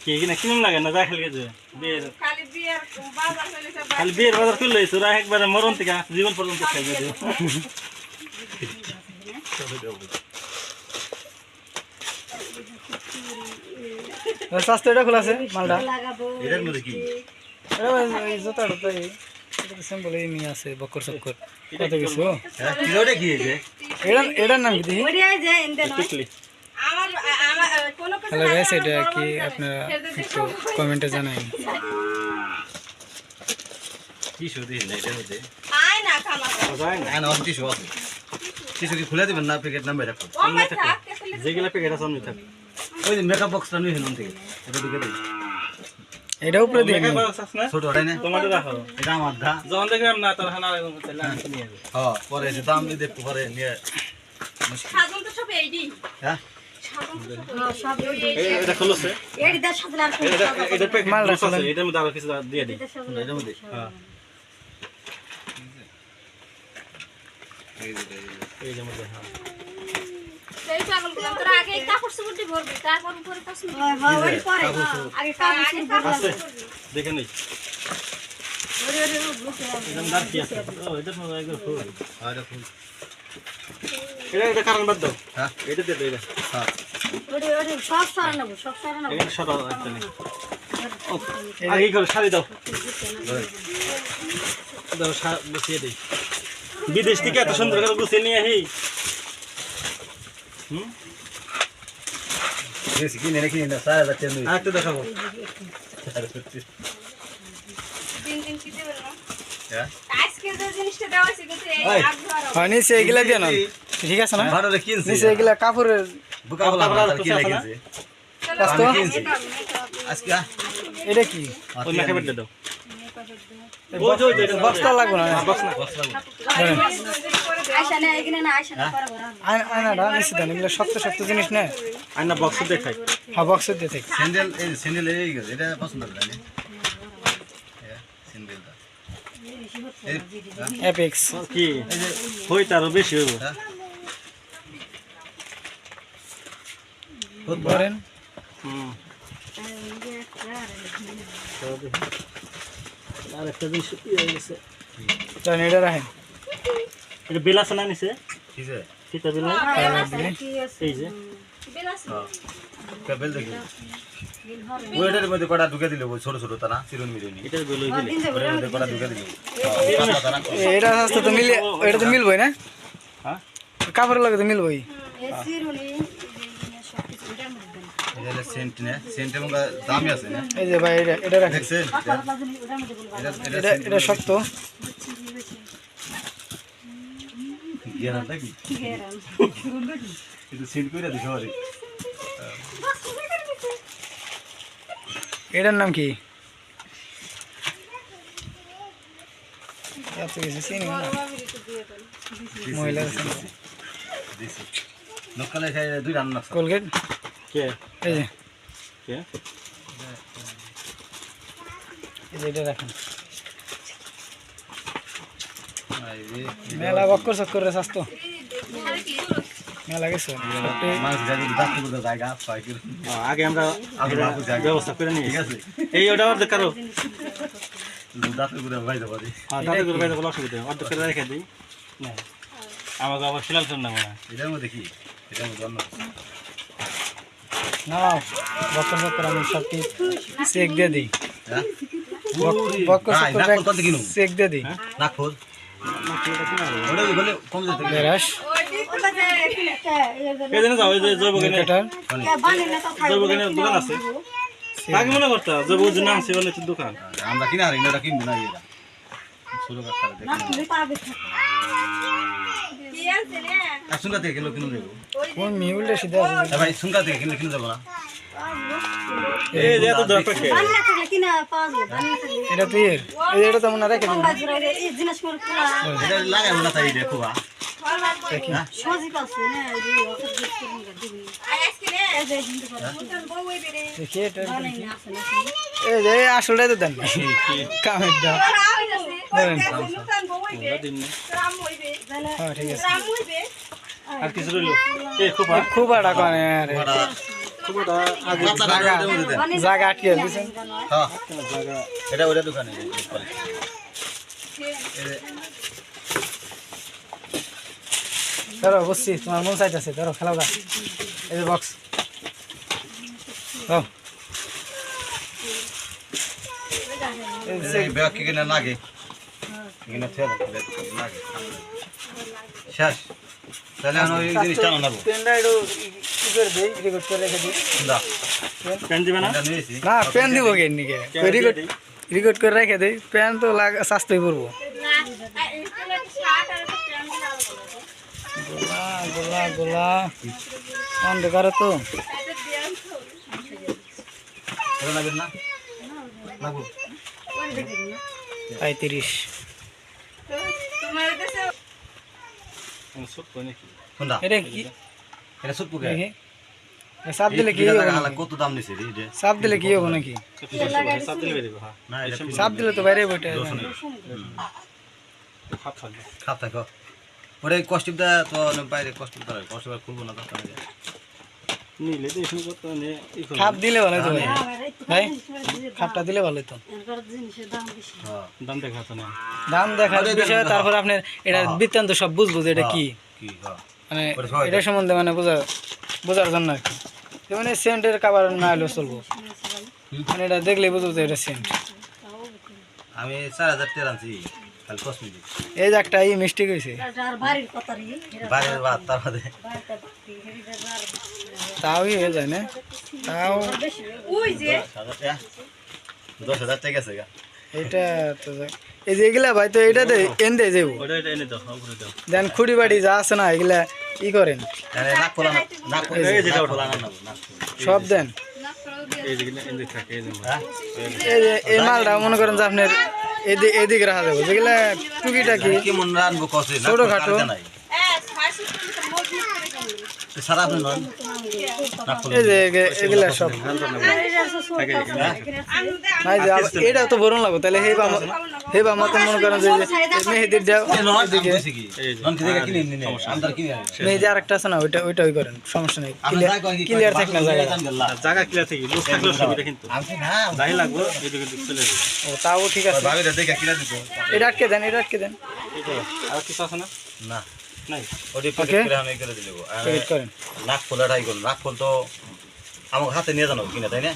কি কিনা কিনুন লাগে না যা খেলে গেছে খালি বিয়ের বাজার করলে তোরা একবারে মরণ থেকে জীবন পর্যন্ত খাইবে স্বাস্থ্য এটা খোলা আছে মালটা এটার মধ্যে কি জোতাটা তো সিম্পল এই নিয়ে আছে বকর চক্কর কত কিছু কিলোটা কি আছে এটার নাম কি দেখি হ্যালো গাইস এটা কি আপনারা একটু কমেন্টে জানাবেন কি শুধু না এটার মধ্যে যায় না না অন টিস্যু আছে টিস্যু কি খুলে দিবেন না প্যাকেট নাম্বার রাখো যেগুলা প্যাকেট আছে আমি থাকি ওই যে মেকআপ বক্সটা নিয়ে হেন থেকে এটা ঢুকে দিই এটা উপরে দিয়ে মেকআপ বক্স আছে না ছোট ওটাই না তোমার রাখো এটা আমার দা যখন দেখলাম না তোর হানা এরকম চলে আমি নিয়ে যাবো হ্যাঁ পরে যে দাম দিয়ে দেখতে পরে নিয়ে সাজন তো সব এইডি হ্যাঁ সব এটা খুলছে এইডি দা সাজন আর এটা প্যাকেট মাল আছে এটার মধ্যে আরো কিছু দিয়ে দিই এটার মধ্যে হ্যাঁ এই যে মধ্যে হ্যাঁ সেই পাগল গুলো তোরা আগে কাপড় সুবুটি ভরবি তারপর উপরে পছন্দ হয় ওই পরে আগে কাপড় সুবুটি আছে দেখে নেই এরকম দাম কি আছে ও এটা তো একদম ফুল আর ফুল এটা কারণ বাদ দাও হ্যাঁ এটা দিয়ে এটা হ্যাঁ ওরে সব সারা নেব সব সারা নেব এটা সরা একটা নেই ও আগে করে শাড়ি দাও দাও বসিয়ে দেই বিদেশ থেকে এত সুন্দর করে গুছিয়ে নিয়ে আসি বেশি কিনে নাকি না সারা যাচ্ছে নই আরেকটা দেখাবো দিন দিন কি দেব না হ্যাঁ আজকে যে জিনিসটা দেওয়া আছে কিন্তু এই ওই। আগ্রহ হয় নিচে এগুলা দিয়ে না ঠিক আছে না ভালো রে কিনছি নিচে এগুলা কাপড়ের বুকা বলা আর কি লাগিছে বাস্তব আমি কিনছি আজকে এটা কি ওই মেকআপ দাও বক্সটা লাগবে না বক্স না আয়শা না এখানে না আয়শা না করে ভরা আয়নাটা নিচে দেন এগুলো শক্ত শক্ত জিনিস না আইনা বক্স দেখাই হ্যাঁ বক্সের দিয়ে থেকে স্যান্ডেল এই স্যান্ডেল এই গেছে এটা পছন্দ করে না স্যান্ডেলটা অ্যাপেক্স কি হইতে আরো বেশি হইব করেন হুম আর একটা জিনিস ইয়ে গেছে জানেন এটা রাখেন এটা বিল আছে না নিচে ঠিক আছে কিতা বিল এই যে বেলাস কেবল দেখি ওইটার মধ্যে কটা ঢুকে দিলে ওই ছোট ছোট তারা চিরন মিরনি এটার বিল হই দিলে ওটার মধ্যে কটা ঢুকে দিলে তারা এটা সাথে তো মিলে এটা তো মিলবই না হ্যাঁ কাপড়ের লাগে তো মিলবই এসির উনি সব কিছু এটার মধ্যে এটা সেন্ট না সেন্ট এবং দামই আছে না এই যে ভাই এটা রাখেন দেখছেন ওটার মধ্যে বলবো এটা শক্ত গেরা দেখি ঘেরান এটা সেন্ট কইরা দিছো আরে এটার নাম কি এত কিছু চিনি না মহিলা দিছি নকলে খাই দুই রান না কোলগেট কে এই যে কে এটা রাখেন আই রে মেলা বক্কর চক্কর রে স্বাস্থ্য মেলা গেছে মাছ গাড়ি দাঁত করে জায়গা পাই কি আগে আমরা আগে বাবু জায়গা ব্যবস্থা করে নিই ঠিক আছে এই ওটা অর্ধেক কারো দাঁত করে ভাই যাবো হ্যাঁ তাদের করে বাইরে বলা অসুবিধা অর্ধেক করে রেখে দিই না আমাকে আবার শিলাল শোন না মনে এটার মধ্যে কি এটার মধ্যে অন্য না বক্কর চক্কর আমি সব কি চেক দিয়ে দিই হ্যাঁ বক্কর না চক্কর কত কিনো চেক দিয়ে দিই না খোল ওটা বলে কম যেতে বেরাস ওটা যে এই জন্য যাও এই যে জৈবজ্ঞানের মেকেটার বানে না তো খাই জৈবজ্ঞানের দোকান আছে আগে মনে করতা জৈবজ্ঞানের নাম ছিল না দোকান আমরা কিনা আর এটা কিনবো না এরা ছোট কাকা না দেখি তুমি পাবে কি আছে রে আর সুনকা থেকে কিলো কিনো দেবো কোন মিউলটা সিধা আছে ভাই সুনকা থেকে কিলো কিনো দেবো না এই যে এত দরকার কে বানে না থাকলে কিনা পাওয়া যাবে বানে না থাকলে এটা তো এর এই এটা তো মনে রেখে দিন বাজরা এই জিনিস করে পুরা এটা লাগাবো না তাই দেখো দেখি সজি পাচ্ছে না এই যে অত দিক করে দিবি আজকে রে এই যে হিন্দু করে মুতন বউ হই বেরে দেখি এটা বানে না আছে না এই যে আসলটাই তো দেন কামের দাও ধরেন মুতন বউ হই ওরা দিন না রাম হইবে হ্যাঁ ঠিক আছে রাম হইবে আর কিছু রইলো এই খুব খুব আড়া করে আরে সুবোটা আগে পাতলা ওটার মধ্যে দেন জায়গা আটকে দিয়েছেন। হ্যাঁ জায়গা এটা ওটা দোকানে ধরো বসছি, তোমার মন চাইতেছে, ধরো খেলাও দা। এই যে বক্স দাও। এই ব্যাগ কি কিনা লাগে কিনা ফেল লাগে শেষ তাহলে আমি ওই জিনিসটা আনবো পেনটা একটু কি করে দেই, রেকর্ড করে রেখে দিই। দা পেন দিবে না এটা নিয়েছি না পেন দিব কেন নিকে, রেকর্ড করে রেখে দেই। পেন তো সস্তাই পড়বো। গোলা গোলা গোলা অন্ধকার তো। এটা নেবেন না লাগু 35 সুপ তো নাকি কোনটা এটা কি এটা সুপ কে দেখি, সাপ দিলে কি হবে নাকি? কত দাম নিছে রে এটা সাপ দিলে কি হবে নাকি? সব দিলে দেবে হ্যাঁ না এটা সাপ দিলে তো বাইরে বইটা খাপ থাকবে খাপ থাকো ওরে কস্টিপটা তো বাইরে কস্টিপ করে কস্টিপ খুলবো না তো নিলে তো শুরু করতে মানে খাপ দিলে ভালো তো ভাই, ভাই খাপটা দিলে ভালো তো। হ্যাঁ দাম দেখা তো না দাম দেখার বিষয়, তারপর আপনার এটা বৃত্তান্ত সব বুঝবো যে এটা কি, কি হ্যাঁ মানে এটা সম্বন্ধে মানে বোঝার জন্য আর কি। মানে সেন্টের কাবার না হলেও চলবো, মানে এটা দেখলেই বুঝবো যে এটা সেন্ট। আমি 4000 টাকা আনছি খালি কসমেটিক এই যে একটা এই মিস্টেক হয়েছে, বাইরের বাদ তার বাদে তাও হয়ে যায় না, তাও 10,000 টাকা গেছে গা এটা তো এই যে এগুলা ভাই তো এটাতে এনে যাবো ওটা এটা এনে দাও উপরে দাও দেন খুঁড়ি বাড়ি যা আছে না এগুলা ই করেন আরে নাক খোলা না নাক এই যেটা খোলা না না সব দেন। এই যে এনে থাকে এই যে হ্যাঁ এই যে এই মালটা মনে করেন যে আপনার এদিকে রাখা যাবে, যেগুলা টুকিটাকি কি মন রানবো কসে না ছোটখাটো। নাই সারা আপনি নন নাক খোলা এই যে এগুলা সব থাকে নাই যে এটা তো বরণ লাগবে, তাহলে হেবা মতো মনে করেন যে মেহেদির দেও নন এদিকে দিছে কি নন কি দেখে কিনে নিনে আমদার কিনে মেহেদি আরেকটা আছে না, ওইটা ওই করেন, সমস্যা নেই। ক্লিয়ার থাক না জায়গা, জায়গা ক্লিয়ার থেকে লুজ থাকলে সুবিধা কিন্তু আমি না যাই লাগবে এই দিকে চলে যাবে ও তাও ঠিক আছে। ভাবি দেখে কিনে দিত এটা আটকে দেন, এটা আটকে দেন, আর কিছু আছে না না নাই ওটি প্যাকেট করে আমি করে দিলেব পেট করেন। নাক খোলাটাই করুন নাক খোল তো আমার হাতে নিয়ে জানো কিনা তাই না